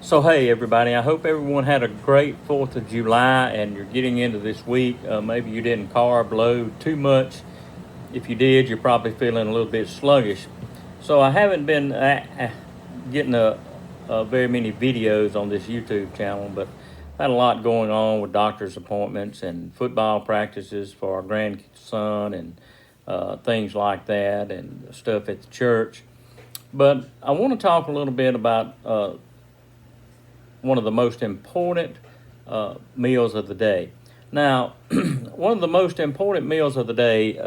So hey everybody, I hope everyone had a great 4th of July and you're getting into this week. Maybe you didn't carb load too much. If you did, you're probably feeling a little bit sluggish. So I haven't been getting very many videos on this YouTube channel, but I had a lot going on with doctor's appointments and football practices for our grandson and things like that and stuff at the church. But I want to talk a little bit about one of the most important meals of the day. Now, one of the most important meals of the day,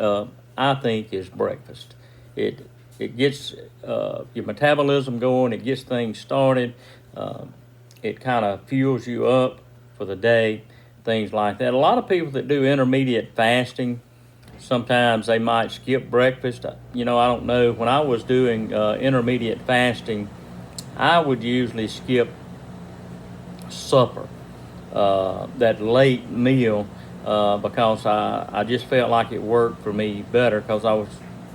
I think, is breakfast. It gets your metabolism going. It gets things started. It kind of fuels you up for the day, things like that. A lot of people that do intermediate fasting, sometimes they might skip breakfast. I don't know. When I was doing intermediate fasting, I would usually skip supper, that late meal, because I just felt like it worked for me better because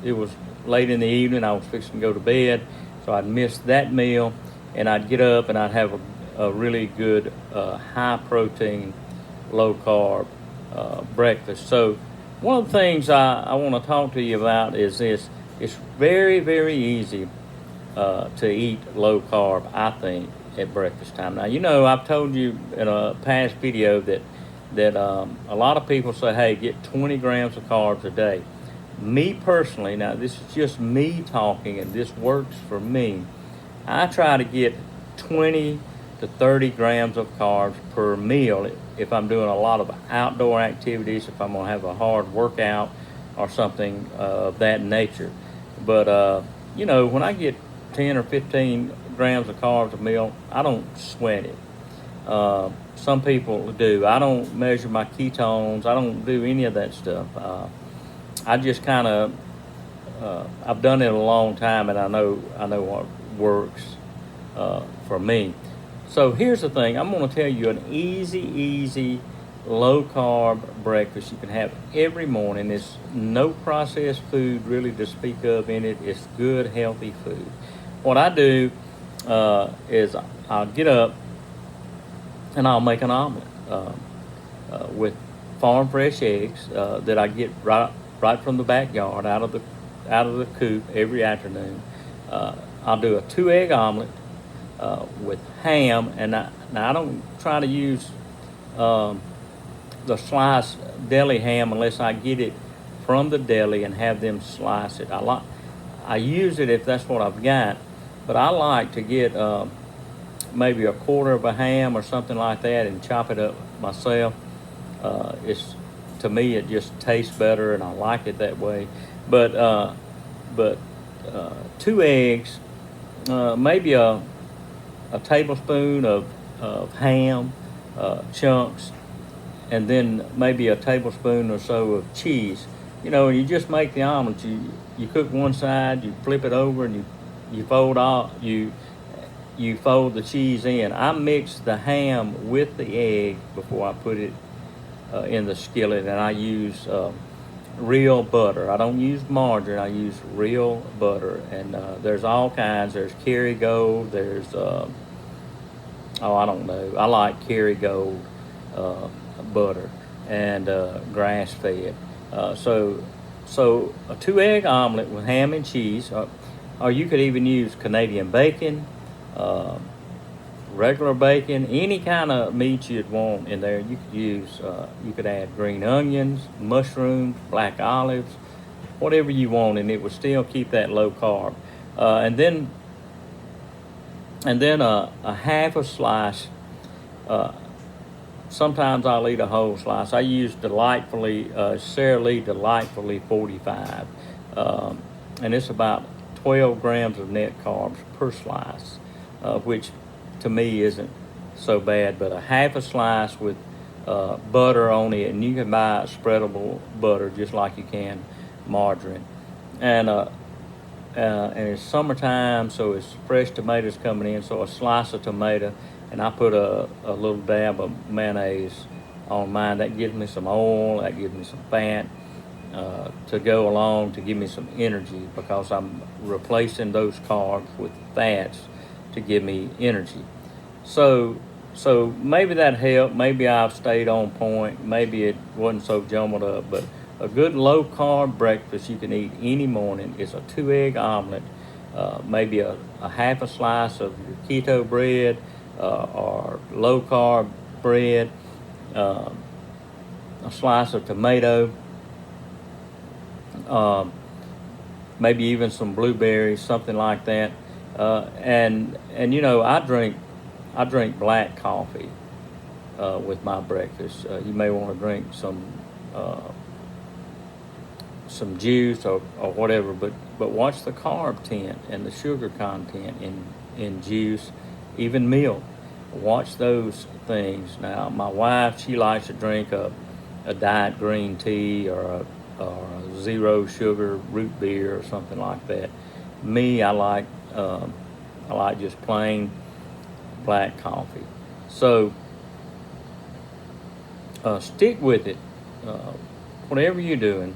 it was late in the evening. I was fixing to go to bed, so I'd miss that meal, and I'd get up and I'd have a really good high protein, low carb breakfast. So one of the things I want to talk to you about is this. It's very, very easy to eat low carb, I think, at breakfast time. Now, I've told you in a past video that a lot of people say, hey, get 20 grams of carbs a day. Me personally, now this is just me talking, and this works for me. I try to get 20 to 30 grams of carbs per meal if I'm doing a lot of outdoor activities, if I'm going to have a hard workout or something of that nature. But, when I get 10 or 15 grams of carbs a meal, I don't sweat it. Some people do. I don't measure my ketones. I don't do any of that stuff. I just kind of, I've done it a long time, and I know what works for me. So here's the thing. I'm going to tell you an easy, low carb breakfast you can have every morning. It's no processed food really to speak of in it. It's good, healthy food. What I do is I'll get up and I'll make an omelet with farm fresh eggs that I get right from the backyard, out of the coop every afternoon. I'll do a 2-egg omelet with ham, and I don't try to use the sliced deli ham unless I get it from the deli and have them slice it. I use it if that's what I've got, but I like to get maybe a quarter of a ham or something like that and chop it up myself. To me, it just tastes better, and I like it that way. But 2 eggs, maybe a tablespoon of ham chunks, and then maybe a tablespoon or so of cheese. And you just make the omelet. You cook one side, you flip it over, and you fold you fold the cheese in. I mix the ham with the egg before I put it in the skillet, and I use real butter. I don't use margarine. I use real butter, and there's all kinds. There's Kerrygold. There's I don't know. I like Kerrygold butter and grass fed. So a 2-egg omelet with ham and cheese, or you could even use Canadian bacon, regular bacon, any kind of meat you'd want in there. You could use, you could add green onions, mushrooms, black olives, whatever you want, and it would still keep that low carb. And then a half a slice. Sometimes I'll eat a whole slice. I use Sara Lee Delightfully 45, and it's about 12 grams of net carbs per slice, which to me isn't so bad. But a half a slice with butter on it, and you can buy spreadable butter just like you can margarine. And it's summertime, so it's fresh tomatoes coming in, so a slice of tomato, and I put a little dab of mayonnaise on mine. That gives me some oil, that gives me some fat to go along to give me some energy, because I'm replacing those carbs with fats to give me energy. So maybe that helped. Maybe I've stayed on point. Maybe it wasn't so jumbled up. But a good low carb breakfast you can eat any morning is a 2 egg omelet, maybe a half a slice of your keto bread or low carb bread, uh, a slice of tomato, um, maybe even some blueberries, something like that. And you know, I drink black coffee with my breakfast. You may want to drink uh, some juice or whatever, but watch the carb content and the sugar content in juice, even milk. Watch those things. Now, my wife, she likes to drink a diet green tea or a zero sugar root beer or something like that. Me, I like just plain black coffee. So stick with it. Uh, Whatever you're doing,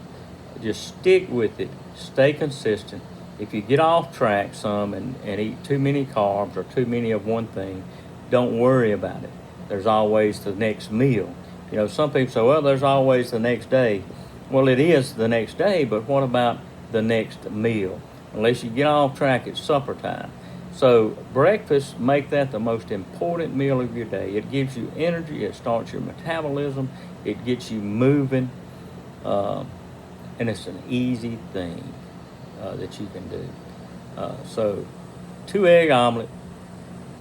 just stick with it. Stay consistent. If you get off track some and eat too many carbs or too many of one thing, don't worry about it. There's always the next meal. You know, some people say, well, there's always the next day. Well, it is the next day, but what about the next meal? Unless you get off track, it's supper time. So breakfast, make that the most important meal of your day. It gives you energy. It starts your metabolism. It gets you moving. Uh, and it's an easy thing that you can do. So 2 egg omelet,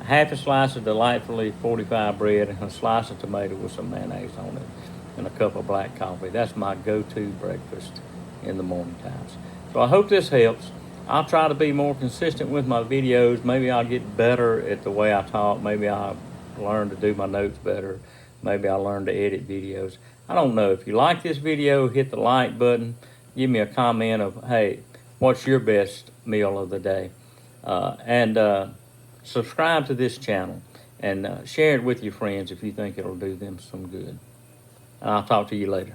half a slice of delightfully fortified bread, and a slice of tomato with some mayonnaise on it, and a cup of black coffee. That's my go-to breakfast in the morning times. So I hope this helps. I'll try to be more consistent with my videos. Maybe I'll get better at the way I talk. Maybe I'll learn to do my notes better. Maybe I'll learn to edit videos. I don't know. If you like this video, hit the like button. Give me a comment of, hey, what's your best meal of the day? And subscribe to this channel and share it with your friends if you think it'll do them some good. And I'll talk to you later.